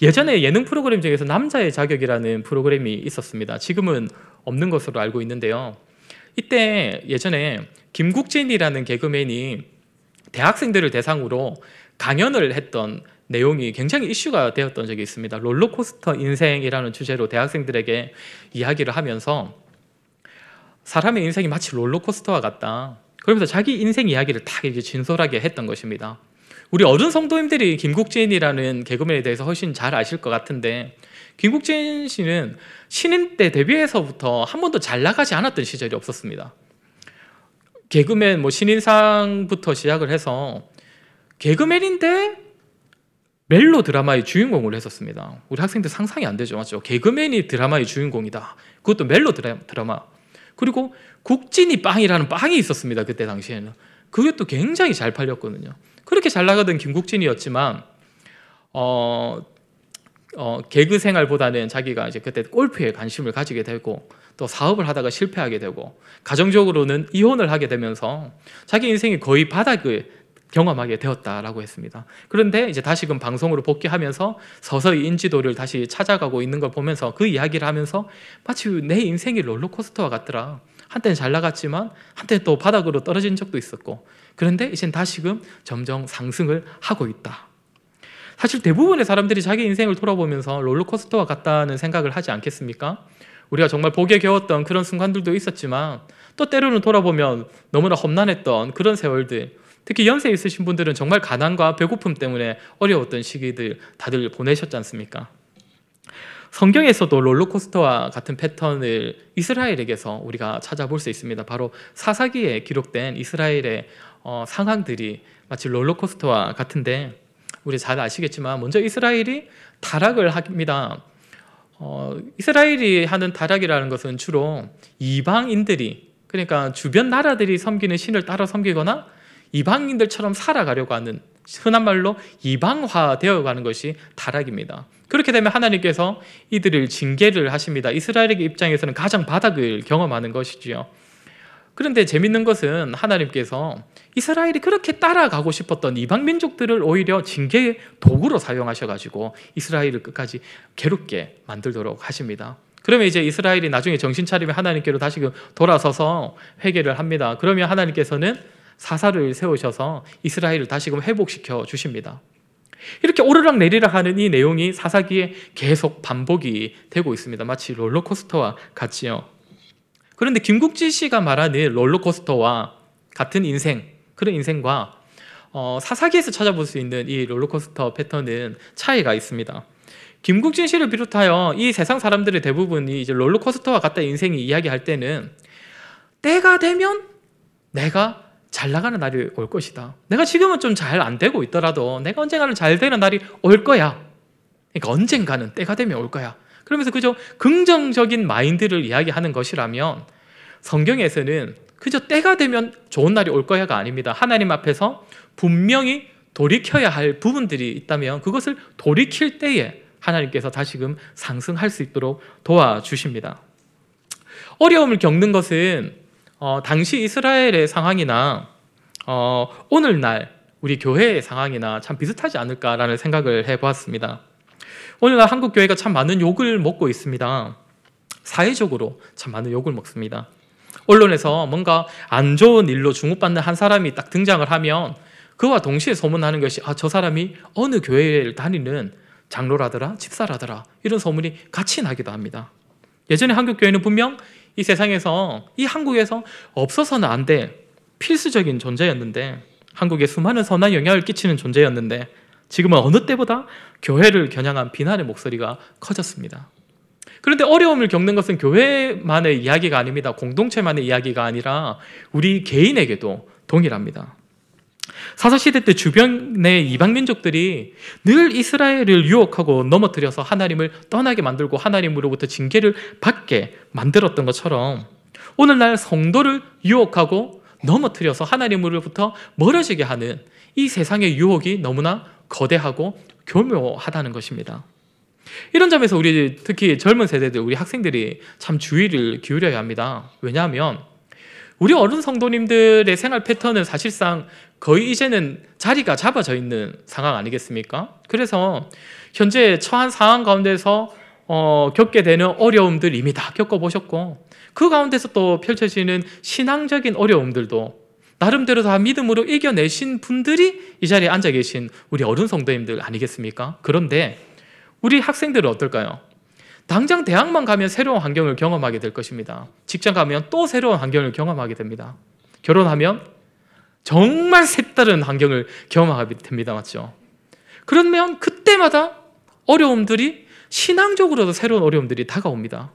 예전에 예능 프로그램 중에서 남자의 자격이라는 프로그램이 있었습니다. 지금은 없는 것으로 알고 있는데요. 이때 예전에 김국진이라는 개그맨이 대학생들을 대상으로 강연을 했던 내용이 굉장히 이슈가 되었던 적이 있습니다. 롤러코스터 인생이라는 주제로 대학생들에게 이야기를 하면서 사람의 인생이 마치 롤러코스터와 같다. 그러면서 자기 인생 이야기를 딱 이렇게 진솔하게 했던 것입니다. 우리 어른 성도님들이 김국진이라는 개그맨에 대해서 훨씬 잘 아실 것 같은데, 김국진 씨는 신인 때 데뷔해서부터 한 번도 잘 나가지 않았던 시절이 없었습니다. 개그맨 신인상부터 시작을 해서 개그맨인데 멜로 드라마의 주인공을 했었습니다. 우리 학생들 상상이 안 되죠, 맞죠? 개그맨이 드라마의 주인공이다. 그것도 멜로 드라마. 그리고 국진이 빵이라는 빵이 있었습니다. 그때 당시에는. 그게 또 굉장히 잘 팔렸거든요. 그렇게 잘 나가던 김국진이었지만 개그 생활보다는 자기가 이제 그때 골프에 관심을 가지게 되고 또 사업을 하다가 실패하게 되고 가정적으로는 이혼을 하게 되면서 자기 인생이 거의 바닥을 경험하게 되었다라고 했습니다. 그런데 이제 다시금 방송으로 복귀하면서 서서히 인지도를 다시 찾아가고 있는 걸 보면서 그 이야기를 하면서 마치 내 인생이 롤러코스터와 같더라. 한때는 잘 나갔지만 한때는 또 바닥으로 떨어진 적도 있었고, 그런데 이젠 다시금 점점 상승을 하고 있다. 사실 대부분의 사람들이 자기 인생을 돌아보면서 롤러코스터와 같다는 생각을 하지 않겠습니까? 우리가 정말 복에 겨웠던 그런 순간들도 있었지만 또 때로는 돌아보면 너무나 험난했던 그런 세월들, 특히 연세 있으신 분들은 정말 가난과 배고픔 때문에 어려웠던 시기들 다들 보내셨지 않습니까? 성경에서도 롤러코스터와 같은 패턴을 이스라엘에게서 우리가 찾아볼 수 있습니다. 바로 사사기에 기록된 이스라엘의 상황들이 마치 롤러코스터와 같은데, 우리 잘 아시겠지만 먼저 이스라엘이 타락을 합니다. 이스라엘이 하는 타락이라는 것은 주로 이방인들이, 그러니까 주변 나라들이 섬기는 신을 따라 섬기거나 이방인들처럼 살아가려고 하는, 흔한 말로 이방화 되어가는 것이 타락입니다. 그렇게 되면 하나님께서 이들을 징계를 하십니다. 이스라엘의 입장에서는 가장 바닥을 경험하는 것이지요. 그런데 재밌는 것은 하나님께서 이스라엘이 그렇게 따라가고 싶었던 이방 민족들을 오히려 징계의 도구로 사용하셔가지고 이스라엘을 끝까지 괴롭게 만들도록 하십니다. 그러면 이제 이스라엘이 나중에 정신 차리면 하나님께로 다시 돌아서서 회개를 합니다. 그러면 하나님께서는 사사를 세우셔서 이스라엘을 다시금 회복시켜 주십니다. 이렇게 오르락 내리락 하는 이 내용이 사사기에 계속 반복이 되고 있습니다. 마치 롤러코스터와 같지요. 그런데 김국진 씨가 말하는 롤러코스터와 같은 인생, 그런 인생과 사사기에서 찾아볼 수 있는 이 롤러코스터 패턴은 차이가 있습니다. 김국진 씨를 비롯하여 이 세상 사람들의 대부분이 이제 롤러코스터와 같다 인생이 이야기할 때는 때가 되면 내가 잘 나가는 날이 올 것이다. 내가 지금은 좀 잘 안 되고 있더라도 내가 언젠가는 잘 되는 날이 올 거야. 그러니까 언젠가는 때가 되면 올 거야. 그러면서 그저 긍정적인 마인드를 이야기하는 것이라면, 성경에서는 그저 때가 되면 좋은 날이 올 거야가 아닙니다. 하나님 앞에서 분명히 돌이켜야 할 부분들이 있다면 그것을 돌이킬 때에 하나님께서 다시금 상승할 수 있도록 도와주십니다. 어려움을 겪는 것은 당시 이스라엘의 상황이나 오늘날 우리 교회의 상황이나 참 비슷하지 않을까라는 생각을 해보았습니다. 오늘날 한국 교회가 참 많은 욕을 먹고 있습니다. 사회적으로 참 많은 욕을 먹습니다. 언론에서 뭔가 안 좋은 일로 주목받는 한 사람이 딱 등장을 하면 그와 동시에 소문나는 것이 저 사람이 어느 교회를 다니는 장로라더라, 집사라더라, 이런 소문이 같이 나기도 합니다. 예전에 한국 교회는 분명 이 세상에서, 이 한국에서 없어서는 안 될 필수적인 존재였는데, 한국에 수많은 선한 영향을 끼치는 존재였는데, 지금은 어느 때보다 교회를 겨냥한 비난의 목소리가 커졌습니다. 그런데 어려움을 겪는 것은 교회만의 이야기가 아닙니다. 공동체만의 이야기가 아니라 우리 개인에게도 동일합니다. 사사시대 때 주변의 이방민족들이 늘 이스라엘을 유혹하고 넘어뜨려서 하나님을 떠나게 만들고 하나님으로부터 징계를 받게 만들었던 것처럼, 오늘날 성도를 유혹하고 넘어뜨려서 하나님으로부터 멀어지게 하는 이 세상의 유혹이 너무나 거대하고 교묘하다는 것입니다. 이런 점에서 우리 특히 젊은 세대들, 우리 학생들이 참 주의를 기울여야 합니다. 왜냐하면 우리 어른 성도님들의 생활 패턴은 사실상 거의 이제는 자리가 잡아져 있는 상황 아니겠습니까? 그래서 현재 처한 상황 가운데서 겪게 되는 어려움들 이미 다 겪어보셨고, 그 가운데서 또 펼쳐지는 신앙적인 어려움들도 나름대로 다 믿음으로 이겨내신 분들이 이 자리에 앉아 계신 우리 어른 성도님들 아니겠습니까? 그런데 우리 학생들은 어떨까요? 당장 대학만 가면 새로운 환경을 경험하게 될 것입니다. 직장 가면 또 새로운 환경을 경험하게 됩니다. 결혼하면 정말 색다른 환경을 경험하게 됩니다. 맞죠? 그러면 그때마다 어려움들이 신앙적으로도 새로운 어려움들이 다가옵니다.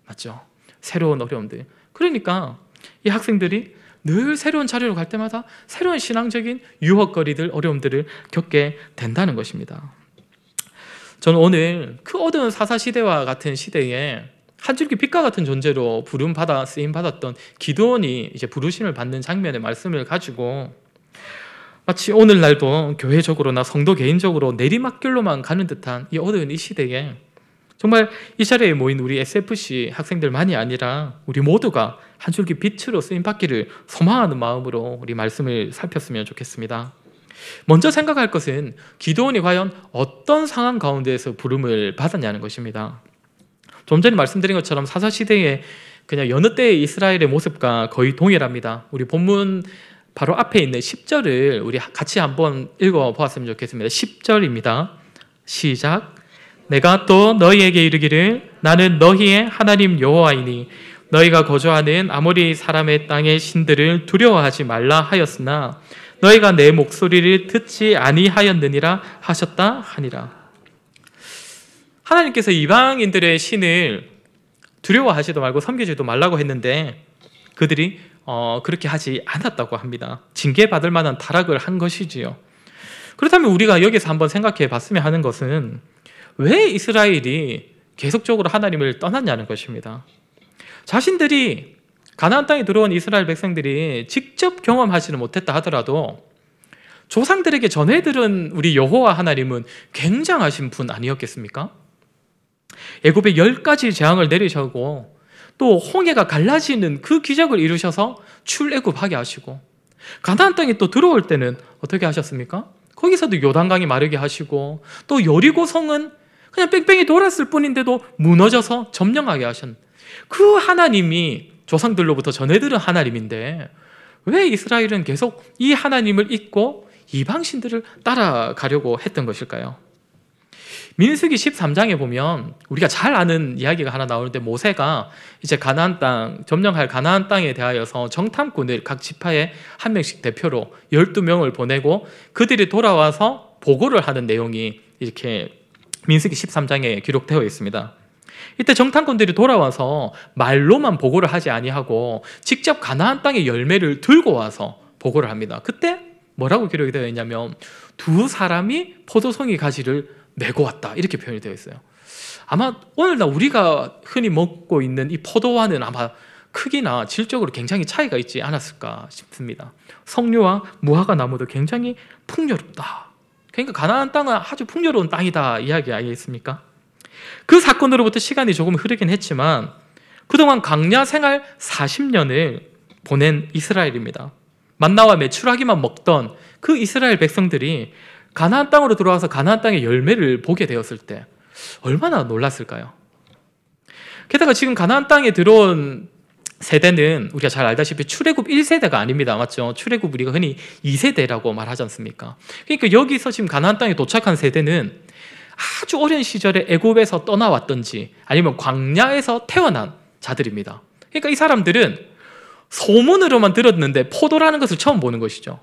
맞죠? 새로운 어려움들. 그러니까 이 학생들이 늘 새로운 자리로 갈 때마다 새로운 신앙적인 유혹거리들, 어려움들을 겪게 된다는 것입니다. 저는 오늘 그 어두운 사사시대와 같은 시대에 한 줄기 빛과 같은 존재로 쓰임받았던 기드온이 이제 부르심을 받는 장면의 말씀을 가지고 마치 오늘날도 교회적으로나 성도 개인적으로 내리막길로만 가는 듯한 이 어두운 이 시대에 정말 이 자리에 모인 우리 SFC 학생들만이 아니라 우리 모두가 한 줄기 빛으로 쓰임받기를 소망하는 마음으로 우리 말씀을 살폈으면 좋겠습니다. 먼저 생각할 것은 기드온이 과연 어떤 상황 가운데에서 부름을 받았냐는 것입니다. 좀 전에 말씀드린 것처럼 사사시대에 그냥 여느 때의 이스라엘의 모습과 거의 동일합니다. 우리 본문 바로 앞에 있는 10절을 우리 같이 한번 읽어보았으면 좋겠습니다. 10절입니다. 시작. 내가 또 너희에게 이르기를 나는 너희의 하나님 여호와이니 너희가 거주하는 아모리 사람의 땅의 신들을 두려워하지 말라 하였으나 너희가 내 목소리를 듣지 아니하였느니라 하셨다 하니라. 하나님께서 이방인들의 신을 두려워하지도 말고 섬기지도 말라고 했는데 그들이 그렇게 하지 않았다고 합니다. 징계받을 만한 타락을 한 것이지요. 그렇다면 우리가 여기서 한번 생각해 봤으면 하는 것은 왜 이스라엘이 계속적으로 하나님을 떠났냐는 것입니다. 자신들이 가나안 땅에 들어온 이스라엘 백성들이 직접 경험하지는 못했다 하더라도 조상들에게 전해들은 우리 여호와 하나님은 굉장하신 분 아니었겠습니까? 애굽에 10가지 재앙을 내리시고 또 홍해가 갈라지는 그 기적을 이루셔서 출애굽하게 하시고 가나안 땅에 또 들어올 때는 어떻게 하셨습니까? 거기서도 요단강이 마르게 하시고 또 여리고성은 그냥 뺑뺑이 돌았을 뿐인데도 무너져서 점령하게 하신 그 하나님이 조상들로부터 전해들은 하나님인데 왜 이스라엘은 계속 이 하나님을 잊고 이방신들을 따라가려고 했던 것일까요? 민수기 13장에 보면 우리가 잘 아는 이야기가 하나 나오는데 모세가 이제 가나안 땅, 점령할 가나안 땅에 대하여서 정탐꾼을 각 지파에 한 명씩 대표로 12명을 보내고 그들이 돌아와서 보고를 하는 내용이 이렇게 민수기 13장에 기록되어 있습니다. 이때 정탐꾼들이 돌아와서 말로만 보고를 하지 아니하고 직접 가나안 땅의 열매를 들고 와서 보고를 합니다. 그때 뭐라고 기록이 되어 있냐면 두 사람이 포도송이 가지를 메고 왔다 이렇게 표현이 되어 있어요. 아마 오늘날 우리가 흔히 먹고 있는 이 포도와는 아마 크기나 질적으로 굉장히 차이가 있지 않았을까 싶습니다. 석류와 무화과 나무도 굉장히 풍요롭다. 그러니까 가나안 땅은 아주 풍요로운 땅이다 이야기 아니겠습니까? 그 사건으로부터 시간이 조금 흐르긴 했지만 그동안 광야 생활 40년을 보낸 이스라엘입니다. 만나와 메추라기만 먹던 그 이스라엘 백성들이 가나안 땅으로 들어와서 가나안 땅의 열매를 보게 되었을 때 얼마나 놀랐을까요? 게다가 지금 가나안 땅에 들어온 세대는 우리가 잘 알다시피 출애굽 1세대가 아닙니다. 맞죠? 출애굽 우리가 흔히 2세대라고 말하지 않습니까? 그러니까 여기서 지금 가나안 땅에 도착한 세대는 아주 어린 시절에 애굽에서 떠나왔던지 아니면 광야에서 태어난 자들입니다. 그러니까 이 사람들은 소문으로만 들었는데 포도라는 것을 처음 보는 것이죠.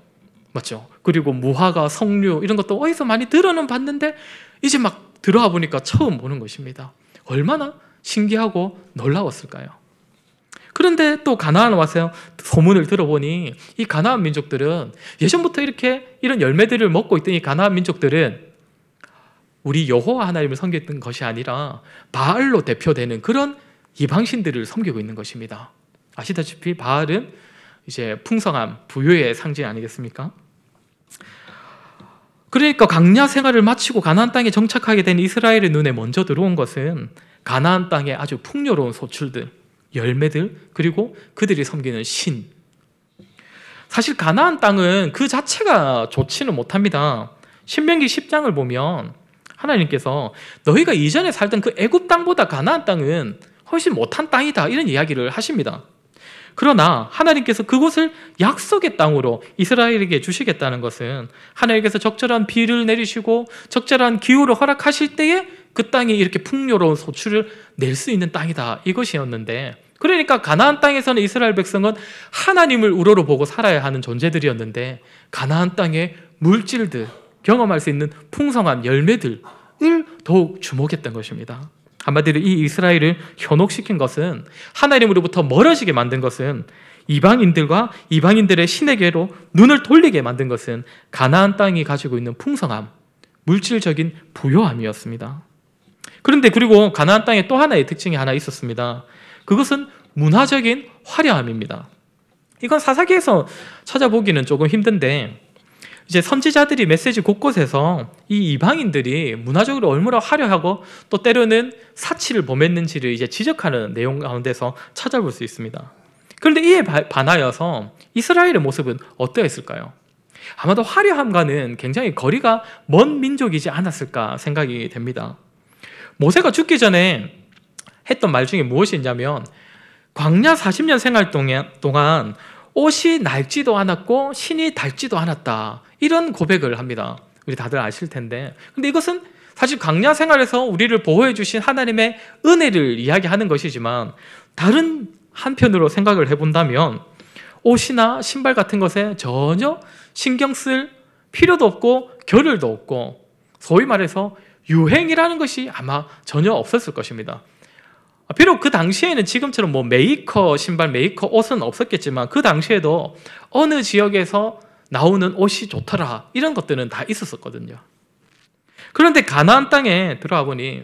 맞죠? 그리고 무화과, 석류 이런 것도 어디서 많이 들어는 봤는데 이제 막 들어와 보니까 처음 보는 것입니다. 얼마나 신기하고 놀라웠을까요? 그런데 또 가나안 와서 소문을 들어보니 이 가나안 민족들은 예전부터 이렇게 이런 열매들을 먹고 있던 이 가나안 민족들은 우리 여호와 하나님을 섬겼던 것이 아니라 바알로 대표되는 그런 이방신들을 섬기고 있는 것입니다. 아시다시피 바알은 이제 풍성함, 부유의 상징 아니겠습니까? 그러니까 광야 생활을 마치고 가나안 땅에 정착하게 된 이스라엘의 눈에 먼저 들어온 것은 가나안 땅의 아주 풍요로운 소출들, 열매들, 그리고 그들이 섬기는 신. 사실 가나안 땅은 그 자체가 좋지는 못합니다. 신명기 10장을 보면 하나님께서 너희가 이전에 살던 그 애굽 땅보다 가나안 땅은 훨씬 못한 땅이다, 이런 이야기를 하십니다. 그러나 하나님께서 그곳을 약속의 땅으로 이스라엘에게 주시겠다는 것은 하나님께서 적절한 비를 내리시고 적절한 기후를 허락하실 때에 그 땅이 이렇게 풍요로운 소출을 낼 수 있는 땅이다, 이것이었는데, 그러니까 가나안 땅에서는 이스라엘 백성은 하나님을 우러러 보고 살아야 하는 존재들이었는데 가나안 땅의 물질들, 경험할 수 있는 풍성한 열매들을 더욱 주목했던 것입니다. 한마디로 이 이스라엘을 현혹시킨 것은, 하나님으로부터 멀어지게 만든 것은, 이방인들과 이방인들의 신에게로 눈을 돌리게 만든 것은 가나안 땅이 가지고 있는 풍성함, 물질적인 부요함이었습니다. 그런데 그리고 가나안 땅에 또 하나의 특징이 하나 있었습니다. 그것은 문화적인 화려함입니다. 이건 사사기에서 찾아보기는 조금 힘든데, 이제 선지자들이 메시지 곳곳에서 이 이방인들이 문화적으로 얼마나 화려하고 또 때로는 사치를 범했는지를 이제 지적하는 내용 가운데서 찾아볼 수 있습니다. 그런데 이에 반하여서 이스라엘의 모습은 어떠했을까요? 아마도 화려함과는 굉장히 거리가 먼 민족이지 않았을까 생각이 됩니다. 모세가 죽기 전에 했던 말 중에 무엇이냐면, 광야 40년 생활 동안 옷이 낡지도 않았고 신이 닳지도 않았다, 이런 고백을 합니다. 우리 다들 아실 텐데, 근데 이것은 사실 광야 생활에서 우리를 보호해 주신 하나님의 은혜를 이야기하는 것이지만, 다른 한편으로 생각을 해본다면 옷이나 신발 같은 것에 전혀 신경 쓸 필요도 없고 겨를도 없고, 소위 말해서 유행이라는 것이 아마 전혀 없었을 것입니다. 비록 그 당시에는 지금처럼 뭐 메이커 신발, 메이커 옷은 없었겠지만 그 당시에도 어느 지역에서 나오는 옷이 좋더라, 이런 것들은 다 있었거든요. 그런데 가나안 땅에 들어와 보니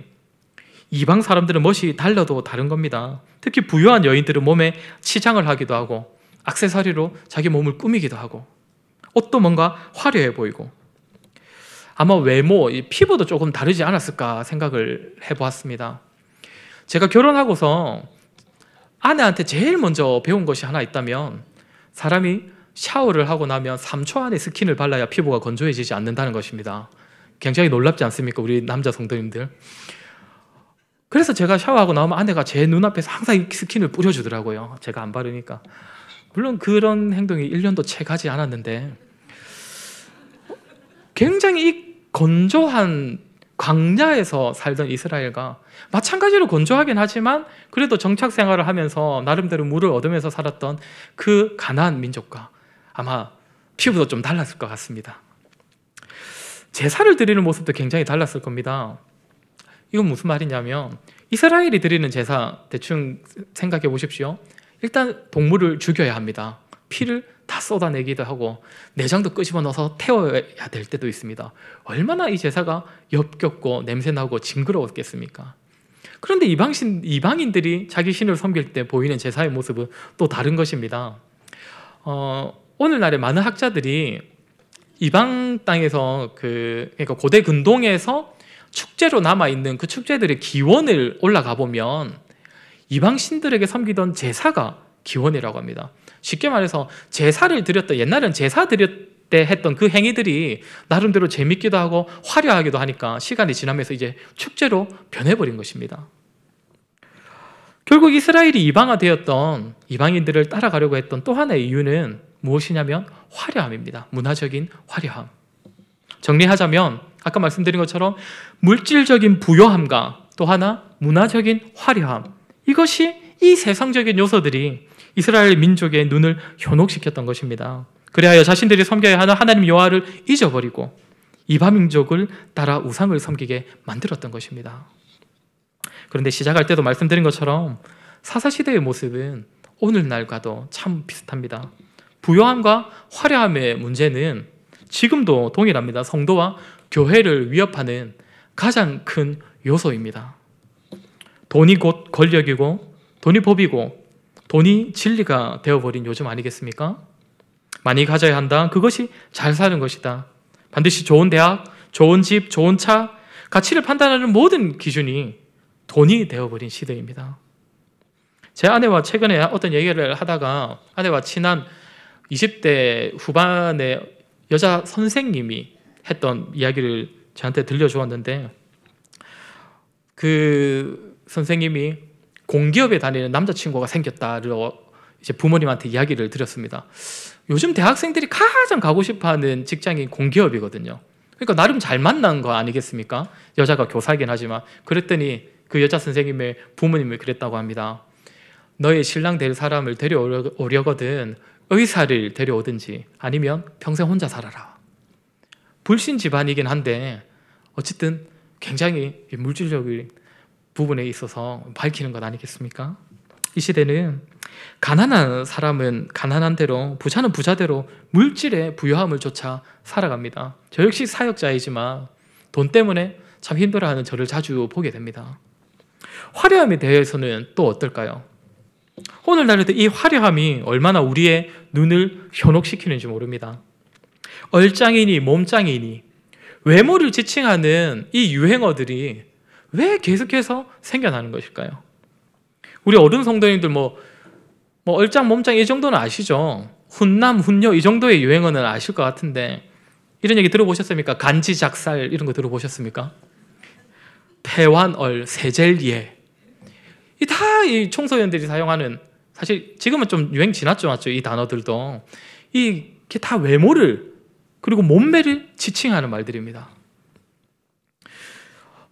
이방 사람들은 멋이 달라도 다른 겁니다. 특히 부유한 여인들은 몸에 치장을 하기도 하고 액세서리로 자기 몸을 꾸미기도 하고 옷도 뭔가 화려해 보이고, 아마 외모, 이 피부도 조금 다르지 않았을까 생각을 해보았습니다. 제가 결혼하고서 아내한테 제일 먼저 배운 것이 하나 있다면, 사람이 샤워를 하고 나면 3초 안에 스킨을 발라야 피부가 건조해지지 않는다는 것입니다. 굉장히 놀랍지 않습니까, 우리 남자 성도님들? 그래서 제가 샤워하고 나오면 아내가 제 눈앞에서 항상 스킨을 뿌려주더라고요, 제가 안 바르니까. 물론 그런 행동이 1년도 채 가지 않았는데, 굉장히 이 건조한 광야에서 살던 이스라엘과 마찬가지로 건조하긴 하지만 그래도 정착 생활을 하면서 나름대로 물을 얻으면서 살았던 그 가나안 민족과 아마 피부도 좀 달랐을 것 같습니다. 제사를 드리는 모습도 굉장히 달랐을 겁니다. 이건 무슨 말이냐면, 이스라엘이 드리는 제사 대충 생각해 보십시오. 일단 동물을 죽여야 합니다. 피를 다 쏟아내기도 하고 내장도 끄집어 넣어서 태워야 될 때도 있습니다. 얼마나 이 제사가 역겹고 냄새나고 징그러웠겠습니까? 그런데 이방인들이 자기 신을 섬길 때 보이는 제사의 모습은 또 다른 것입니다. 오늘날의 많은 학자들이 이방 땅에서 그러니까 고대 근동에서 축제로 남아있는 그 축제들의 기원을 올라가 보면 이방 신들에게 섬기던 제사가 기원이라고 합니다. 쉽게 말해서 제사를 드렸던, 옛날엔 제사 드릴 때 했던 그 행위들이 나름대로 재밌기도 하고 화려하기도 하니까 시간이 지나면서 이제 축제로 변해버린 것입니다. 결국 이스라엘이 이방화되었던 이방인들을 따라가려고 했던 또 하나의 이유는 무엇이냐면 화려함입니다. 문화적인 화려함. 정리하자면 아까 말씀드린 것처럼 물질적인 부요함과 또 하나 문화적인 화려함, 이것이 이 세상적인 요소들이 이스라엘 민족의 눈을 현혹시켰던 것입니다. 그리하여 자신들이 섬겨야 하는 하나님 여호와를 잊어버리고 이방 민족을 따라 우상을 섬기게 만들었던 것입니다. 그런데 시작할 때도 말씀드린 것처럼 사사시대의 모습은 오늘날과도 참 비슷합니다. 부요함과 화려함의 문제는 지금도 동일합니다. 성도와 교회를 위협하는 가장 큰 요소입니다. 돈이 곧 권력이고 돈이 법이고 돈이 진리가 되어버린 요즘 아니겠습니까? 많이 가져야 한다, 그것이 잘 사는 것이다, 반드시 좋은 대학, 좋은 집, 좋은 차, 가치를 판단하는 모든 기준이 돈이 되어버린 시대입니다. 제 아내와 최근에 어떤 얘기를 하다가 아내와 친한 20대 후반에 여자 선생님이 했던 이야기를 저한테 들려주었는데, 그 선생님이 공기업에 다니는 남자친구가 생겼다를 이제 부모님한테 이야기를 드렸습니다. 요즘 대학생들이 가장 가고 싶어하는 직장이 공기업이거든요. 그러니까 나름 잘 만난 거 아니겠습니까? 여자가 교사이긴 하지만. 그랬더니 그 여자 선생님의 부모님이 그랬다고 합니다. 너의 신랑 될 사람을 데려오려거든 의사를 데려오든지 아니면 평생 혼자 살아라. 불신 집안이긴 한데 어쨌든 굉장히 물질적인 부분에 있어서 밝히는 것 아니겠습니까? 이 시대는 가난한 사람은 가난한 대로, 부자는 부자대로 물질의 부유함을 쫓아 살아갑니다. 저 역시 사역자이지만 돈 때문에 참 힘들어하는 저를 자주 보게 됩니다. 화려함에 대해서는 또 어떨까요? 오늘날에도 이 화려함이 얼마나 우리의 눈을 현혹시키는지 모릅니다. 얼짱이니 몸짱이니 외모를 지칭하는 이 유행어들이 왜 계속해서 생겨나는 것일까요? 우리 어른 성도님들 뭐 얼짱 몸짱 이 정도는 아시죠? 훈남 훈녀 이 정도의 유행어는 아실 것 같은데 이런 얘기 들어보셨습니까? 간지작살 이런 거 들어보셨습니까? 폐완얼 세젤예 이 다 이 청소년들이 사용하는, 사실 지금은 좀 유행 지났죠, 맞죠? 이 단어들도 이게 다 외모를 그리고 몸매를 지칭하는 말들입니다.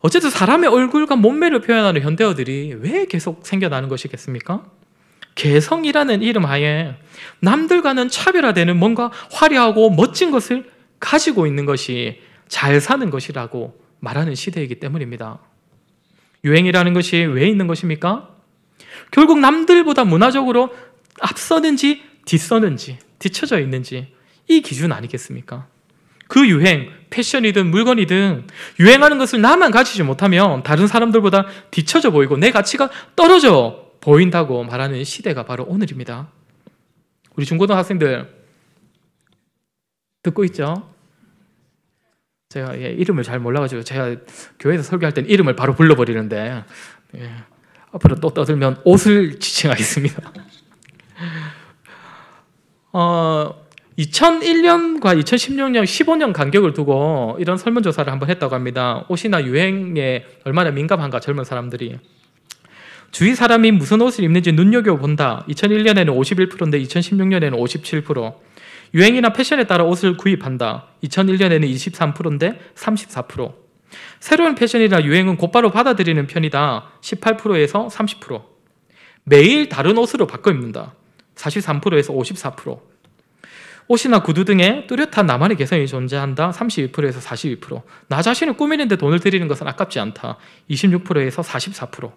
어쨌든 사람의 얼굴과 몸매를 표현하는 현대어들이 왜 계속 생겨나는 것이겠습니까? 개성이라는 이름 하에 남들과는 차별화되는 뭔가 화려하고 멋진 것을 가지고 있는 것이 잘 사는 것이라고 말하는 시대이기 때문입니다. 유행이라는 것이 왜 있는 것입니까? 결국 남들보다 문화적으로 앞서는지 뒤서는지 뒤처져 있는지 이 기준 아니겠습니까? 그 유행, 패션이든 물건이든 유행하는 것을 나만 가지지 못하면 다른 사람들보다 뒤처져 보이고 내 가치가 떨어져 보인다고 말하는 시대가 바로 오늘입니다. 우리 중고등학생들 듣고 있죠? 제가 이름을 잘 몰라가지고 제가 교회에서 설교할 땐 이름을 바로 불러버리는데 앞으로 또 떠들면 옷을 지칭하겠습니다. 2001년과 2016년 15년 간격을 두고 이런 설문조사를 한번 했다고 합니다. 옷이나 유행에 얼마나 민감한가 젊은 사람들이. 주위 사람이 무슨 옷을 입는지 눈여겨본다. 2001년에는 51%인데 2016년에는 57%. 유행이나 패션에 따라 옷을 구입한다. 2001년에는 23%인데 34%. 새로운 패션이나 유행은 곧바로 받아들이는 편이다. 18%에서 30%. 매일 다른 옷으로 바꿔 입는다. 43%에서 54%. 옷이나 구두 등에 뚜렷한 나만의 개성이 존재한다. 32%에서 42%. 나 자신을 꾸미는데 돈을 들이는 것은 아깝지 않다. 26%에서 44%.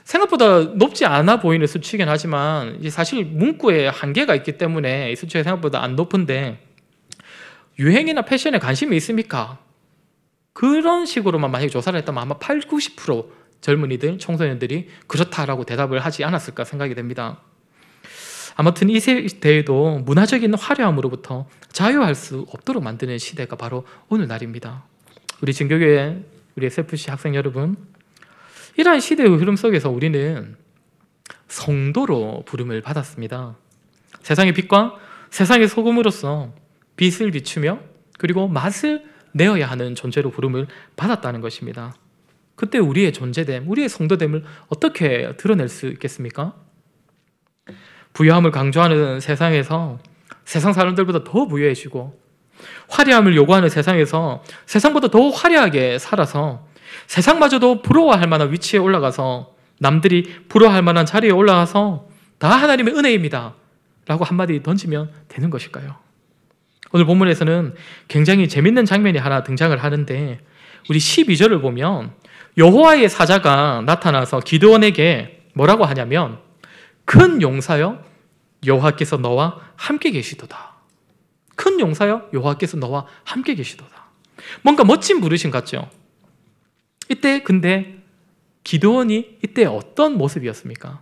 생각보다 높지 않아 보이는 수치이긴 하지만 사실 문구에 한계가 있기 때문에 이 수치가 생각보다 안 높은데, 유행이나 패션에 관심이 있습니까? 그런 식으로만 만약에 조사를 했다면 아마 80-90% 젊은이들, 청소년들이 그렇다라고 대답을 하지 않았을까 생각이 됩니다. 아무튼 이 세대에도 문화적인 화려함으로부터 자유할 수 없도록 만드는 시대가 바로 오늘날입니다. 우리 진교교회, 우리 SFC 학생 여러분, 이러한 시대의 흐름 속에서 우리는 성도로 부름을 받았습니다. 세상의 빛과 세상의 소금으로서 빛을 비추며 그리고 맛을 내어야 하는 존재로 부름을 받았다는 것입니다. 그때 우리의 존재됨, 우리의 성도됨을 어떻게 드러낼 수 있겠습니까? 부유함을 강조하는 세상에서 세상 사람들보다 더 부유해지고, 화려함을 요구하는 세상에서 세상보다 더 화려하게 살아서 세상마저도 부러워할 만한 위치에 올라가서, 남들이 부러워할 만한 자리에 올라가서 다 하나님의 은혜입니다 라고 한마디 던지면 되는 것일까요? 오늘 본문에서는 굉장히 재밌는 장면이 하나 등장을 하는데, 우리 12절을 보면 여호와의 사자가 나타나서 기드온에게 뭐라고 하냐면, 큰 용사여 여호와께서 너와 함께 계시도다. 큰 용사여 여호와께서 너와 함께 계시도다. 뭔가 멋진 부르심 같죠? 이때 근데 기드온이 이때 어떤 모습이었습니까?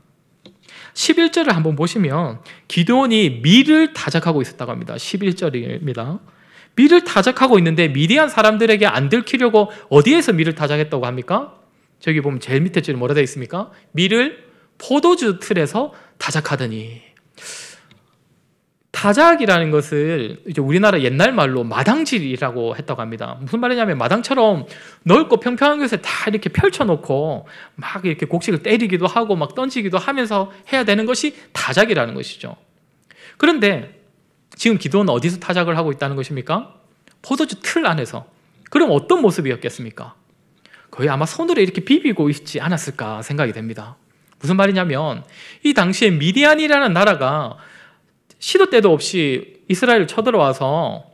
11절을 한번 보시면 기드온이 밀을 타작하고 있었다고 합니다. 11절입니다. 밀을 타작하고 있는데 미디안 사람들에게 안 들키려고 어디에서 밀을 타작했다고 합니까? 저기 보면 제일 밑에 줄에 뭐라 되어 있습니까? 밀을 포도주 틀에서 타작하더니. 타작이라는 것을 이제 우리나라 옛날 말로 마당질이라고 했다고 합니다. 무슨 말이냐면 마당처럼 넓고 평평한 곳에 다 이렇게 펼쳐놓고 막 이렇게 곡식을 때리기도 하고 막 던지기도 하면서 해야 되는 것이 타작이라는 것이죠. 그런데 지금 기도는 어디서 타작을 하고 있다는 것입니까? 포도주 틀 안에서. 그럼 어떤 모습이었겠습니까? 거의 아마 손으로 이렇게 비비고 있지 않았을까 생각이 됩니다. 무슨 말이냐면 이 당시에 미디안이라는 나라가 시도 때도 없이 이스라엘을 쳐들어와서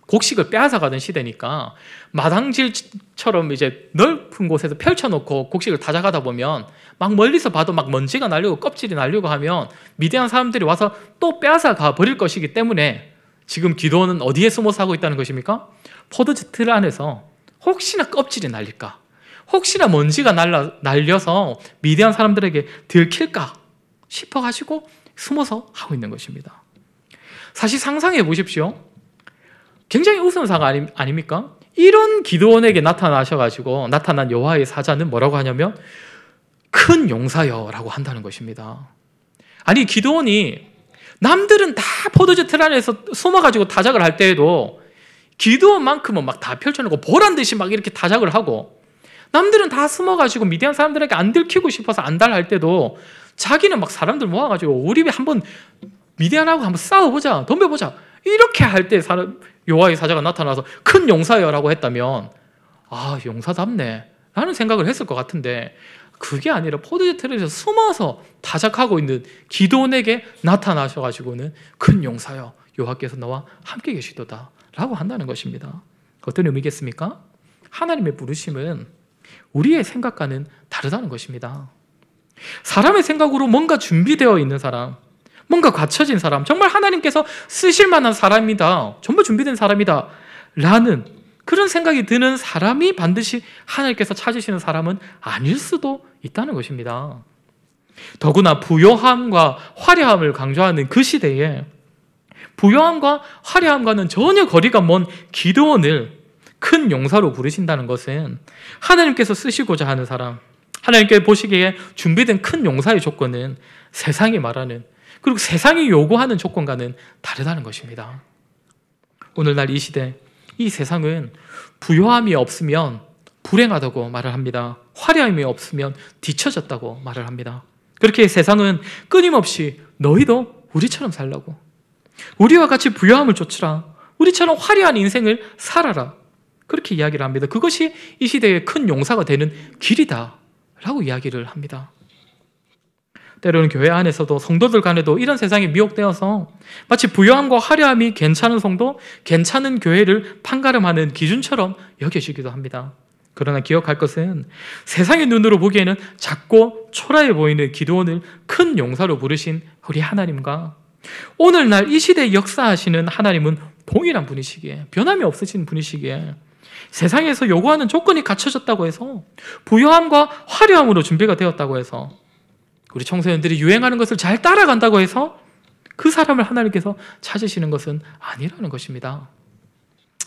곡식을 빼앗아가던 시대니까 마당질처럼 이제 넓은 곳에서 펼쳐놓고 곡식을 타작하다 보면 막 멀리서 봐도 막 먼지가 날리고 껍질이 날리고 하면 미디안 사람들이 와서 또 빼앗아가 버릴 것이기 때문에 지금 기도는 어디에 숨어서 하고 있다는 것입니까? 포도주 틀 안에서 혹시나 껍질이 날릴까, 혹시나 먼지가 날려서 미디안 사람들에게 들킬까 싶어가지고 숨어서 하고 있는 것입니다. 사실 상상해 보십시오. 굉장히 우스운 사가 아닙니까? 이런 기드온에게 나타난 여호와의 사자는 뭐라고 하냐면 큰 용사여 라고 한다는 것입니다. 아니 기드온이 남들은 다 포도주 틀 안에서 숨어가지고 타작을 할 때에도 기드온만큼은 막 다 펼쳐놓고 보란듯이 막 이렇게 타작을 하고, 남들은 다 숨어가지고 미디안 사람들에게 안 들키고 싶어서 안달할 때도 자기는 막 사람들 모아가지고 우리 한번 미디안하고 한번 싸워보자, 덤벼보자, 이렇게 할 때 여호와의 사자가 나타나서 큰 용사여라고 했다면 아 용사답네 라는 생각을 했을 것 같은데, 그게 아니라 포도주 틀에서 숨어서 타작하고 있는 기드온에게 나타나셔가지고는 큰 용사여 여호와께서 너와 함께 계시도다 라고 한다는 것입니다. 어떤 의미겠습니까? 하나님의 부르심은 우리의 생각과는 다르다는 것입니다. 사람의 생각으로 뭔가 준비되어 있는 사람, 뭔가 갖춰진 사람, 정말 하나님께서 쓰실 만한 사람이다, 전부 준비된 사람이다 라는 그런 생각이 드는 사람이 반드시 하나님께서 찾으시는 사람은 아닐 수도 있다는 것입니다. 더구나 부요함과 화려함을 강조하는 그 시대에 부요함과 화려함과는 전혀 거리가 먼 기드온을 큰 용사로 부르신다는 것은 하나님께서 쓰시고자 하는 사람, 하나님께 보시기에 준비된 큰 용사의 조건은 세상이 말하는, 그리고 세상이 요구하는 조건과는 다르다는 것입니다. 오늘날 이 시대, 이 세상은 부요함이 없으면 불행하다고 말을 합니다. 화려함이 없으면 뒤처졌다고 말을 합니다. 그렇게 세상은 끊임없이 너희도 우리처럼 살라고, 우리와 같이 부요함을 쫓으라, 우리처럼 화려한 인생을 살아라, 그렇게 이야기를 합니다. 그것이 이 시대의 큰 용사가 되는 길이다 라고 이야기를 합니다. 때로는 교회 안에서도 성도들 간에도 이런 세상에 미혹되어서 마치 부요함과 화려함이 괜찮은 성도, 괜찮은 교회를 판가름하는 기준처럼 여겨지기도 합니다. 그러나 기억할 것은 세상의 눈으로 보기에는 작고 초라해 보이는 기드온을 큰 용사로 부르신 우리 하나님과 오늘날 이 시대에 역사하시는 하나님은 동일한 분이시기에, 변함이 없으신 분이시기에, 세상에서 요구하는 조건이 갖춰졌다고 해서 부요함과 화려함으로 준비가 되었다고 해서 우리 청소년들이 유행하는 것을 잘 따라간다고 해서 그 사람을 하나님께서 찾으시는 것은 아니라는 것입니다.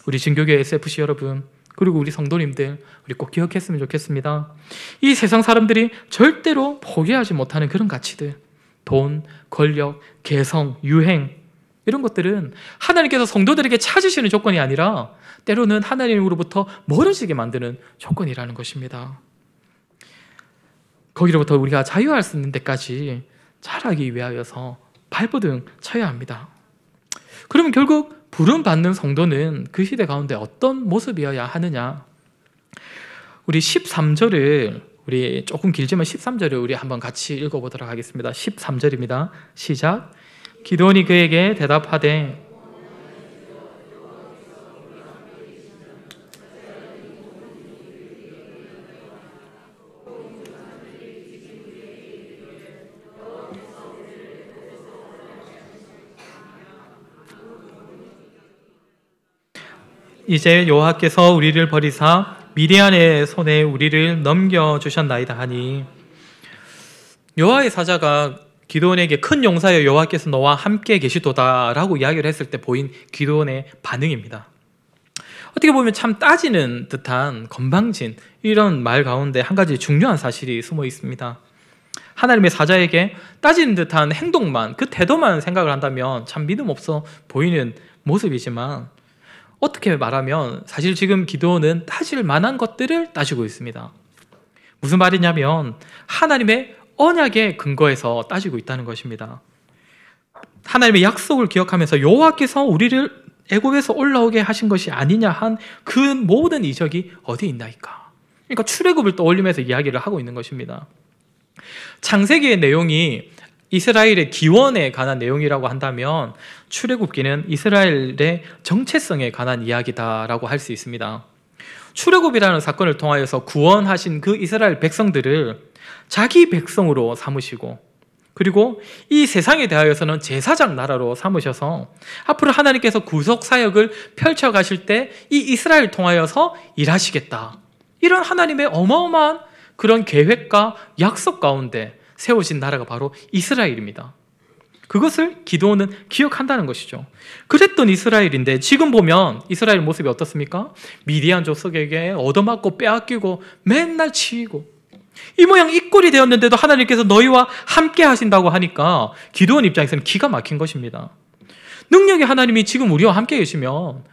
우리 진교계 SFC 여러분, 그리고 우리 성도님들, 우리 꼭 기억했으면 좋겠습니다. 이 세상 사람들이 절대로 포기하지 못하는 그런 가치들, 돈, 권력, 개성, 유행, 이런 것들은 하나님께서 성도들에게 찾으시는 조건이 아니라 때로는 하나님으로부터 멀어지게 만드는 조건이라는 것입니다. 거기로부터 우리가 자유할 수 있는 데까지 자라기 위하여서 발버둥 쳐야 합니다. 그러면 결국 부름받는 성도는 그 시대 가운데 어떤 모습이어야 하느냐? 우리 13절을, 우리 조금 길지만 13절을 우리 한번 같이 읽어보도록 하겠습니다. 13절입니다. 시작. 기드온이 그에게 대답하되 이제 여호와께서 우리를 버리사 미디안의 손에 우리를 넘겨주셨나이다 하니, 여호와의 사자가 기드온에게 큰 용사여 여호와께서 너와 함께 계시도다 라고 이야기를 했을 때 보인 기드온의 반응입니다. 어떻게 보면 참 따지는 듯한 건방진 이런 말 가운데 한 가지 중요한 사실이 숨어 있습니다. 하나님의 사자에게 따지는 듯한 행동만, 그 태도만 생각을 한다면 참 믿음 없어 보이는 모습이지만, 어떻게 말하면 사실 지금 기드온은 따질 만한 것들을 따지고 있습니다. 무슨 말이냐면 하나님의 언약에 근거해서 따지고 있다는 것입니다. 하나님의 약속을 기억하면서 여호와께서 우리를 애굽에서 올라오게 하신 것이 아니냐 한 그 모든 이적이 어디 있나이까. 그러니까 출애굽을 떠올리면서 이야기를 하고 있는 것입니다. 창세기의 내용이 이스라엘의 기원에 관한 내용이라고 한다면 출애굽기는 이스라엘의 정체성에 관한 이야기다라고 할 수 있습니다. 출애굽이라는 사건을 통하여서 구원하신 그 이스라엘 백성들을 자기 백성으로 삼으시고, 그리고 이 세상에 대하여서는 제사장 나라로 삼으셔서 앞으로 하나님께서 구속 사역을 펼쳐가실 때 이 이스라엘 통하여서 일하시겠다, 이런 하나님의 어마어마한 그런 계획과 약속 가운데 세워진 나라가 바로 이스라엘입니다. 그것을 기드온은 기억한다는 것이죠. 그랬던 이스라엘인데 지금 보면 이스라엘 모습이 어떻습니까? 미디안 족속에게 얻어맞고 빼앗기고 맨날 치이고 이 모양 이 꼴이 되었는데도 하나님께서 너희와 함께 하신다고 하니까 기드온 입장에서는 기가 막힌 것입니다. 능력의 하나님이 지금 우리와 함께 계시면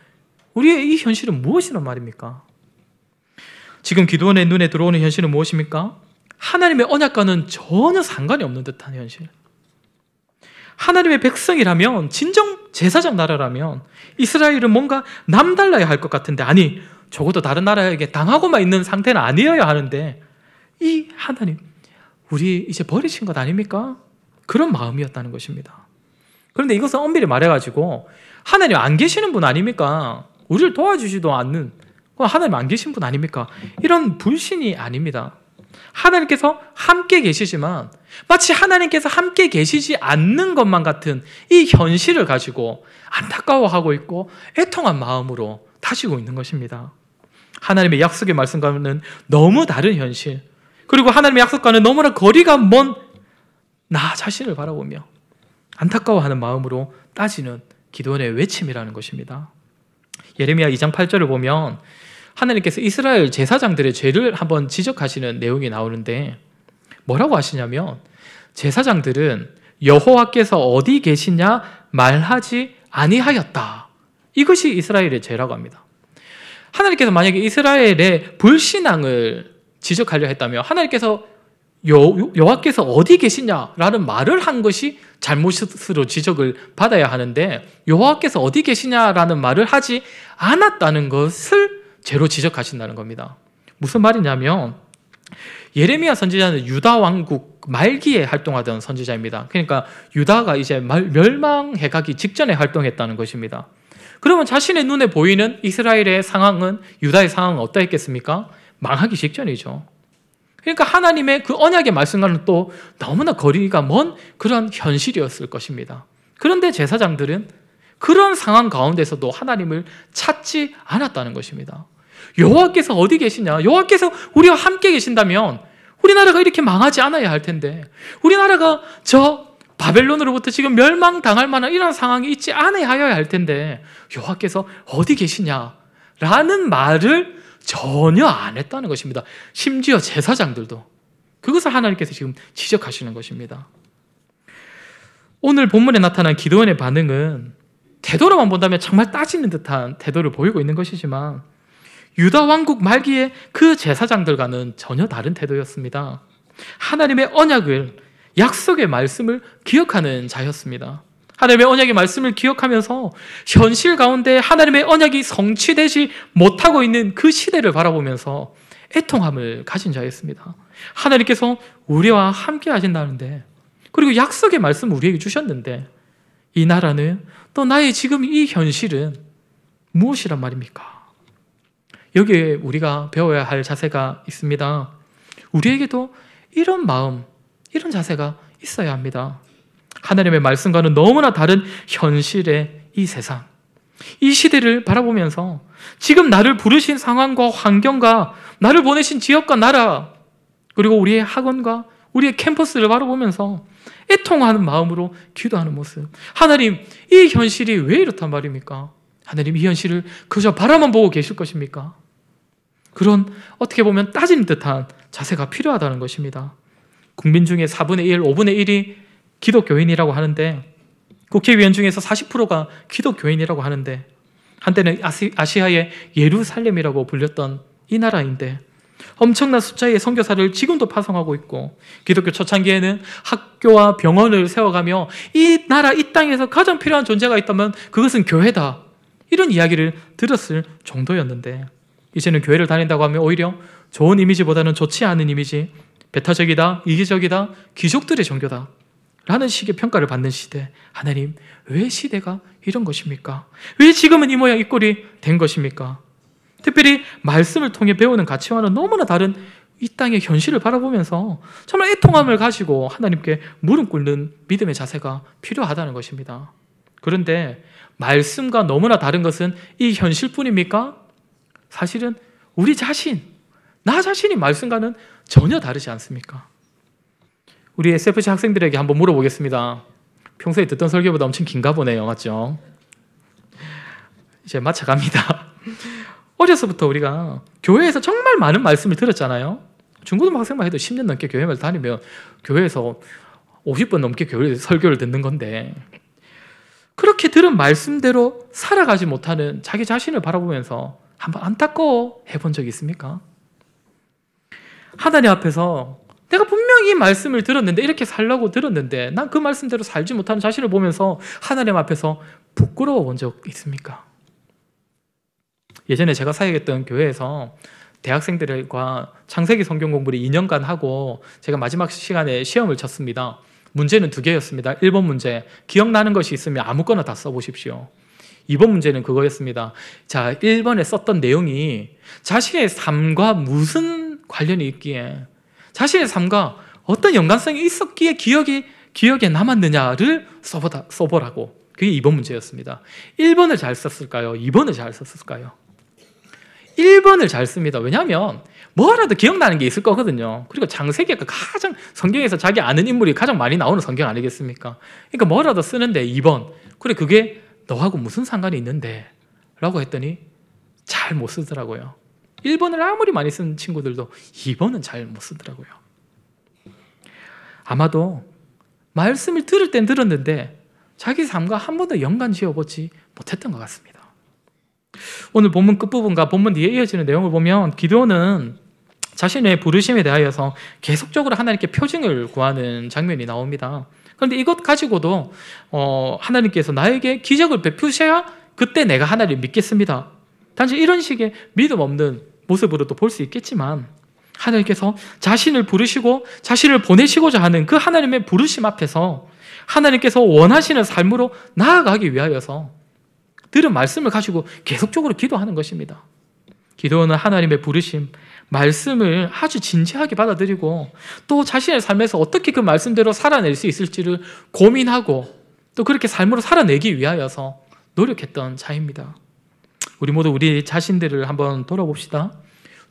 우리의 이 현실은 무엇이란 말입니까? 지금 기드온의 눈에 들어오는 현실은 무엇입니까? 하나님의 언약과는 전혀 상관이 없는 듯한 현실. 하나님의 백성이라면, 진정 제사장 나라라면 이스라엘은 뭔가 남달라야 할 것 같은데, 아니 적어도 다른 나라에게 당하고만 있는 상태는 아니어야 하는데 이 하나님, 우리 이제 버리신 것 아닙니까? 그런 마음이었다는 것입니다. 그런데 이것은 엄밀히 말해가지고 하나님 안 계시는 분 아닙니까? 우리를 도와주지도 않는, 하나님 안 계신 분 아닙니까? 이런 불신이 아닙니다. 하나님께서 함께 계시지만 마치 하나님께서 함께 계시지 않는 것만 같은 이 현실을 가지고 안타까워하고 있고 애통한 마음으로 다시고 있는 것입니다. 하나님의 약속의 말씀과는 너무 다른 현실, 그리고 하나님의 약속과는 너무나 거리가 먼 나 자신을 바라보며 안타까워하는 마음으로 따지는 기드온의 외침이라는 것입니다. 예레미야 2장 8절을 보면 하나님께서 이스라엘 제사장들의 죄를 한번 지적하시는 내용이 나오는데 뭐라고 하시냐면, 제사장들은 여호와께서 어디 계시냐 말하지 아니하였다. 이것이 이스라엘의 죄라고 합니다. 하나님께서 만약에 이스라엘의 불신앙을 지적하려 했다면 하나님께서 여호와께서 어디 계시냐라는 말을 한 것이 잘못으로 지적을 받아야 하는데, 여호와께서 어디 계시냐라는 말을 하지 않았다는 것을 죄로 지적하신다는 겁니다. 무슨 말이냐면, 예레미야 선지자는 유다 왕국 말기에 활동하던 선지자입니다. 그러니까 유다가 이제 멸망해 가기 직전에 활동했다는 것입니다. 그러면 자신의 눈에 보이는 이스라엘의 상황은, 유다의 상황은 어떠했겠습니까? 망하기 직전이죠. 그러니까 하나님의 그 언약의 말씀과는 또 너무나 거리가 먼 그런 현실이었을 것입니다. 그런데 제사장들은 그런 상황 가운데서도 하나님을 찾지 않았다는 것입니다. 여호와께서 어디 계시냐? 여호와께서 우리와 함께 계신다면 우리나라가 이렇게 망하지 않아야 할 텐데, 우리나라가 저 바벨론으로부터 지금 멸망당할 만한 이런 상황이 있지 않아야 할 텐데 여호와께서 어디 계시냐라는 말을 전혀 안 했다는 것입니다. 심지어 제사장들도. 그것을 하나님께서 지금 지적하시는 것입니다. 오늘 본문에 나타난 기드온의 반응은 태도로만 본다면 정말 따지는 듯한 태도를 보이고 있는 것이지만 유다 왕국 말기에 그 제사장들과는 전혀 다른 태도였습니다. 하나님의 언약을, 약속의 말씀을 기억하는 자였습니다. 하나님의 언약의 말씀을 기억하면서 현실 가운데 하나님의 언약이 성취되지 못하고 있는 그 시대를 바라보면서 애통함을 가진 자였습니다. 하나님께서 우리와 함께 하신다는데, 그리고 약속의 말씀을 우리에게 주셨는데 이 나라는, 또 나의 지금 이 현실은 무엇이란 말입니까? 여기에 우리가 배워야 할 자세가 있습니다. 우리에게도 이런 마음, 이런 자세가 있어야 합니다. 하나님의 말씀과는 너무나 다른 현실의 이 세상, 이 시대를 바라보면서 지금 나를 부르신 상황과 환경과 나를 보내신 지역과 나라, 그리고 우리의 학원과 우리의 캠퍼스를 바라보면서 애통하는 마음으로 기도하는 모습. 하나님, 이 현실이 왜 이렇단 말입니까? 하나님, 이 현실을 그저 바라만 보고 계실 것입니까? 그런 어떻게 보면 따지는 듯한 자세가 필요하다는 것입니다. 국민 중에 4분의 1, 5분의 1이 기독교인이라고 하는데, 국회의원 중에서 40%가 기독교인이라고 하는데, 한때는 아시아의 예루살렘이라고 불렸던 이 나라인데 엄청난 숫자의 선교사를 지금도 파송하고 있고, 기독교 초창기에는 학교와 병원을 세워가며 이 나라, 이 땅에서 가장 필요한 존재가 있다면 그것은 교회다, 이런 이야기를 들었을 정도였는데, 이제는 교회를 다닌다고 하면 오히려 좋은 이미지보다는 좋지 않은 이미지, 배타적이다, 이기적이다, 귀족들의 종교다 라는 식의 평가를 받는 시대. 하나님, 왜 시대가 이런 것입니까? 왜 지금은 이 모양 이 꼴이 된 것입니까? 특별히 말씀을 통해 배우는 가치와는 너무나 다른 이 땅의 현실을 바라보면서 정말 애통함을 가지고 하나님께 무릎 꿇는 믿음의 자세가 필요하다는 것입니다. 그런데 말씀과 너무나 다른 것은 이 현실뿐입니까? 사실은 우리 자신, 나 자신이 말씀과는 전혀 다르지 않습니까? 우리 SFC 학생들에게 한번 물어보겠습니다. 평소에 듣던 설교보다 엄청 긴가 보네요. 맞죠? 이제 마쳐갑니다. 어려서부터 우리가 교회에서 정말 많은 말씀을 들었잖아요. 중고등학생만 해도 10년 넘게 교회를 다니면 교회에서 50번 넘게 교회 설교를 듣는 건데, 그렇게 들은 말씀대로 살아가지 못하는 자기 자신을 바라보면서 한번 안타까워 해본 적이 있습니까? 하나님 앞에서 내가 분명히 이 말씀을 들었는데, 이렇게 살라고 들었는데 난 그 말씀대로 살지 못하는 자신을 보면서 하나님 앞에서 부끄러워 본 적 있습니까? 예전에 제가 사역했던 교회에서 대학생들과 창세기 성경 공부를 2년간 하고 제가 마지막 시간에 시험을 쳤습니다. 문제는 2개였습니다. 1번 문제, 기억나는 것이 있으면 아무거나 다 써보십시오. 2번 문제는 그거였습니다. 자, 1번에 썼던 내용이 자신의 삶과 무슨 관련이 있기에, 자신의 삶과 어떤 연관성이 있었기에 기억에 남았느냐를 써보라고. 그게 2번 문제였습니다. 1번을 잘 썼을까요? 2번을 잘 썼을까요? 1번을 잘 씁니다. 왜냐하면 뭐라도 기억나는 게 있을 거거든요. 그리고 창세기가 가장 성경에서 자기 아는 인물이 가장 많이 나오는 성경 아니겠습니까? 그러니까 뭐라도 쓰는데 2번, 그래 그게 너하고 무슨 상관이 있는데? 라고 했더니 잘 못 쓰더라고요. 1번을 아무리 많이 쓴 친구들도 2번은 잘 못 쓰더라고요. 아마도 말씀을 들을 땐 들었는데 자기 삶과 한 번도 연관 지어보지 못했던 것 같습니다. 오늘 본문 끝부분과 본문 뒤에 이어지는 내용을 보면 기드온은 자신의 부르심에 대하여서 계속적으로 하나님께 표징을 구하는 장면이 나옵니다. 그런데 이것 가지고도 하나님께서 나에게 기적을 베푸셔야 그때 내가 하나님을 믿겠습니다, 단지 이런 식의 믿음 없는 모습으로도 볼 수 있겠지만, 하나님께서 자신을 부르시고 자신을 보내시고자 하는 그 하나님의 부르심 앞에서 하나님께서 원하시는 삶으로 나아가기 위하여서 들은 말씀을 가지고 계속적으로 기도하는 것입니다. 기도는 하나님의 부르심, 말씀을 아주 진지하게 받아들이고 또 자신의 삶에서 어떻게 그 말씀대로 살아낼 수 있을지를 고민하고 또 그렇게 삶으로 살아내기 위하여서 노력했던 자입니다. 우리 모두 우리 자신들을 한번 돌아봅시다.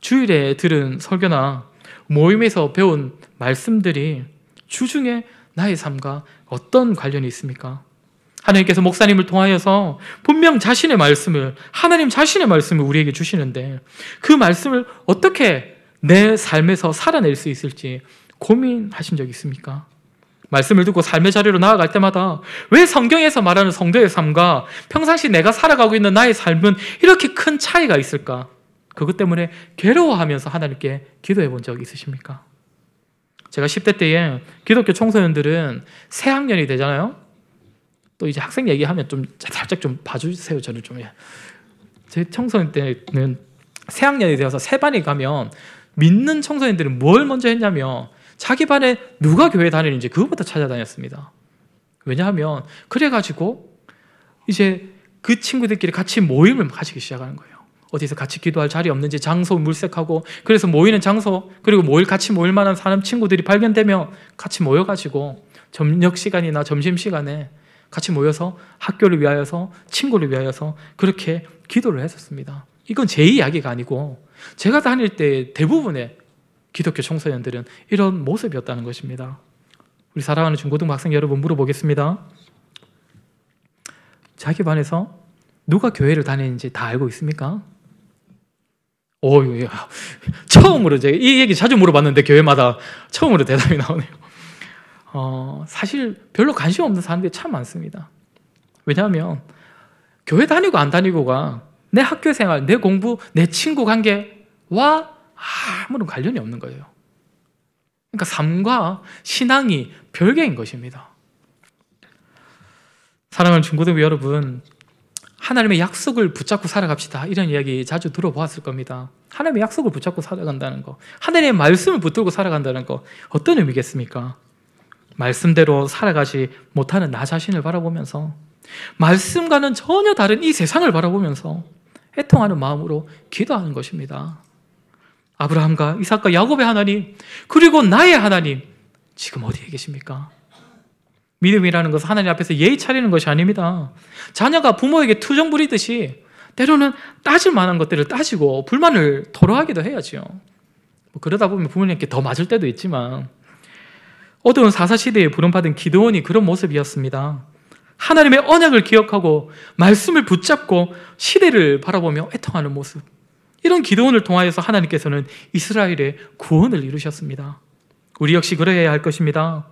주일에 들은 설교나 모임에서 배운 말씀들이 주중에 나의 삶과 어떤 관련이 있습니까? 하나님께서 목사님을 통하여서 분명 자신의 말씀을, 하나님 자신의 말씀을 우리에게 주시는데 그 말씀을 어떻게 내 삶에서 살아낼 수 있을지 고민하신 적 있습니까? 말씀을 듣고 삶의 자리로 나아갈 때마다 왜 성경에서 말하는 성도의 삶과 평상시 내가 살아가고 있는 나의 삶은 이렇게 큰 차이가 있을까? 그것 때문에 괴로워하면서 하나님께 기도해 본 적 있으십니까? 제가 10대 때에 기독교 청소년들은 새 학년이 되잖아요. 또 이제 학생 얘기하면 좀 살짝 좀 봐주세요. 저를 좀. 제 청소년 때는 새 학년이 되어서 새 반에 가면 믿는 청소년들은 뭘 먼저 했냐면 자기 반에 누가 교회 다니는지 그것부터 찾아다녔습니다. 왜냐하면 그래가지고 이제 그 친구들끼리 같이 모임을 가지기 시작하는 거예요. 어디서 같이 기도할 자리 없는지 장소 물색하고, 그래서 모이는 장소 그리고 같이 모일 만한 사람 친구들이 발견되면 같이 모여가지고 저녁 시간이나 점심 시간에 같이 모여서 학교를 위하여서 친구를 위하여서 그렇게 기도를 했었습니다. 이건 제 이야기가 아니고 제가 다닐 때 대부분의 기독교 청소년들은 이런 모습이었다는 것입니다. 우리 사랑하는 중고등부 학생 여러분 물어보겠습니다. 자기 반에서 누가 교회를 다니는지 다 알고 있습니까? 야, 처음으로 제가 이 얘기 자주 물어봤는데 교회마다 처음으로 대답이 나오네요. 사실 별로 관심 없는 사람들이 참 많습니다. 왜냐하면 교회 다니고 안 다니고가 내 학교 생활, 내 공부, 내 친구 관계와 아무런 관련이 없는 거예요. 그러니까 삶과 신앙이 별개인 것입니다. 사랑하는 중고등부 여러분, 하나님의 약속을 붙잡고 살아갑시다. 이런 이야기 자주 들어보았을 겁니다. 하나님의 약속을 붙잡고 살아간다는 거, 하나님의 말씀을 붙들고 살아간다는 거, 어떤 의미겠습니까? 말씀대로 살아가지 못하는 나 자신을 바라보면서, 말씀과는 전혀 다른 이 세상을 바라보면서 애통하는 마음으로 기도하는 것입니다. 아브라함과 이삭과 야곱의 하나님, 그리고 나의 하나님, 지금 어디에 계십니까? 믿음이라는 것은 하나님 앞에서 예의 차리는 것이 아닙니다. 자녀가 부모에게 투정 부리듯이 때로는 따질 만한 것들을 따지고 불만을 토로하기도 해야죠. 그러다 보면 부모님께 더 맞을 때도 있지만, 어두운 사사시대에 부름받은 기드온이 그런 모습이었습니다. 하나님의 언약을 기억하고 말씀을 붙잡고 시대를 바라보며 애통하는 모습, 이런 기드온을 통하여서 하나님께서는 이스라엘의 구원을 이루셨습니다. 우리 역시 그러해야 할 것입니다.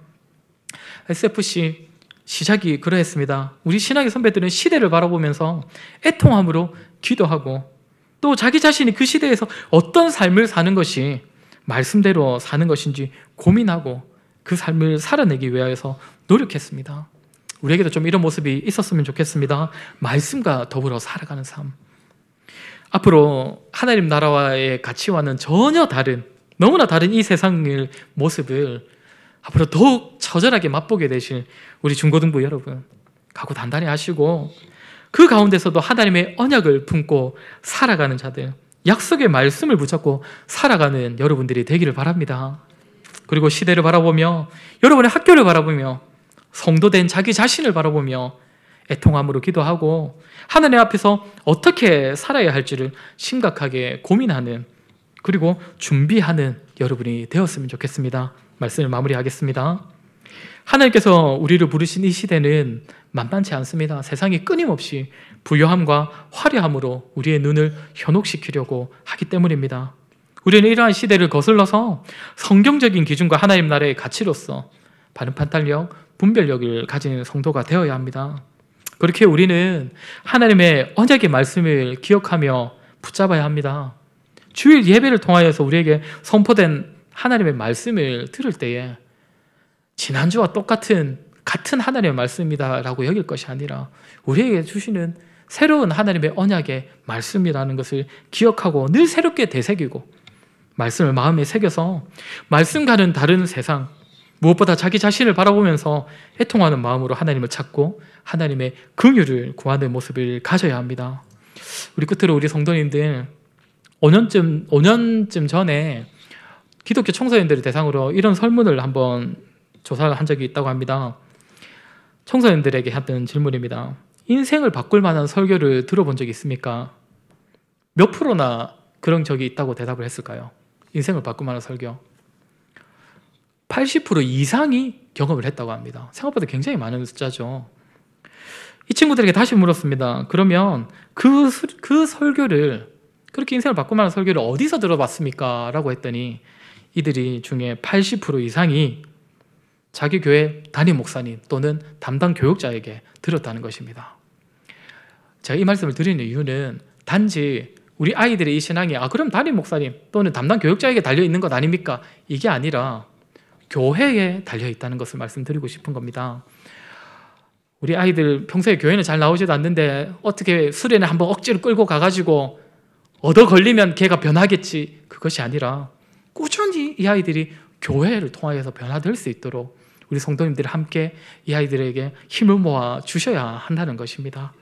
SFC 시작이 그러했습니다. 우리 신학의 선배들은 시대를 바라보면서 애통함으로 기도하고, 또 자기 자신이 그 시대에서 어떤 삶을 사는 것이 말씀대로 사는 것인지 고민하고 그 삶을 살아내기 위하여서 노력했습니다. 우리에게도 좀 이런 모습이 있었으면 좋겠습니다. 말씀과 더불어 살아가는 삶. 앞으로 하나님 나라와의 가치와는 전혀 다른, 너무나 다른 이 세상의 모습을 앞으로 더욱 처절하게 맛보게 되실 우리 중고등부 여러분, 각오 단단히 하시고 그 가운데서도 하나님의 언약을 품고 살아가는 자들, 약속의 말씀을 붙잡고 살아가는 여러분들이 되기를 바랍니다. 그리고 시대를 바라보며, 여러분의 학교를 바라보며, 성도된 자기 자신을 바라보며 애통함으로 기도하고 하나님 앞에서 어떻게 살아야 할지를 심각하게 고민하는, 그리고 준비하는 여러분이 되었으면 좋겠습니다. 말씀을 마무리하겠습니다. 하나님께서 우리를 부르신 이 시대는 만만치 않습니다. 세상이 끊임없이 부요함과 화려함으로 우리의 눈을 현혹시키려고 하기 때문입니다. 우리는 이러한 시대를 거슬러서 성경적인 기준과 하나님 나라의 가치로서 바른 판단력, 분별력을 가진 성도가 되어야 합니다. 그렇게 우리는 하나님의 언약의 말씀을 기억하며 붙잡아야 합니다. 주일 예배를 통하여서 우리에게 선포된 하나님의 말씀을 들을 때에 지난주와 같은 하나님의 말씀이다라고 여길 것이 아니라 우리에게 주시는 새로운 하나님의 언약의 말씀이라는 것을 기억하고 늘 새롭게 되새기고 말씀을 마음에 새겨서 말씀과는 다른 세상, 무엇보다 자기 자신을 바라보면서 애통하는 마음으로 하나님을 찾고 하나님의 긍휼을 구하는 모습을 가져야 합니다. 우리 끝으로 우리 성도님들 5년쯤 전에 기독교 청소년들을 대상으로 이런 설문을 한번 조사를 한 적이 있다고 합니다. 청소년들에게 했던 질문입니다. 인생을 바꿀 만한 설교를 들어본 적이 있습니까? 몇 프로나 그런 적이 있다고 대답을 했을까요? 인생을 바꿀 만한 설교. 80% 이상이 경험을 했다고 합니다. 생각보다 굉장히 많은 숫자죠. 이 친구들에게 다시 물었습니다. 그러면 그 설교를, 그렇게 인생을 바꿀 만한 설교를 어디서 들어봤습니까? 라고 했더니 이들이 중에 80% 이상이 자기 교회 담임 목사님 또는 담당 교육자에게 들었다는 것입니다. 제가 이 말씀을 드리는 이유는 단지 우리 아이들의 이 신앙이 그럼 담임 목사님 또는 담당 교육자에게 달려있는 것 아닙니까? 이게 아니라 교회에 달려있다는 것을 말씀드리고 싶은 겁니다. 우리 아이들 평소에 교회는 잘 나오지도 않는데 어떻게 수련회 한번 억지로 끌고 가가지고 얻어 걸리면 걔가 변하겠지, 그것이 아니라 꾸준히 이 아이들이 교회를 통하여서 변화될 수 있도록 우리 성도님들이 함께 이 아이들에게 힘을 모아 주셔야 한다는 것입니다.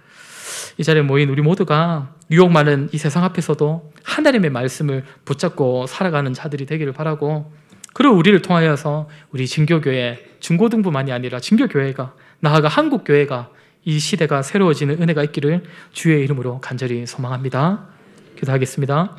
이 자리에 모인 우리 모두가 유혹 많은 이 세상 앞에서도 하나님의 말씀을 붙잡고 살아가는 자들이 되기를 바라고, 그리고 우리를 통하여서 우리 진교교회, 중고등부만이 아니라 진교교회가, 나아가 한국교회가 이 시대가 새로워지는 은혜가 있기를 주의 이름으로 간절히 소망합니다. 기도하겠습니다.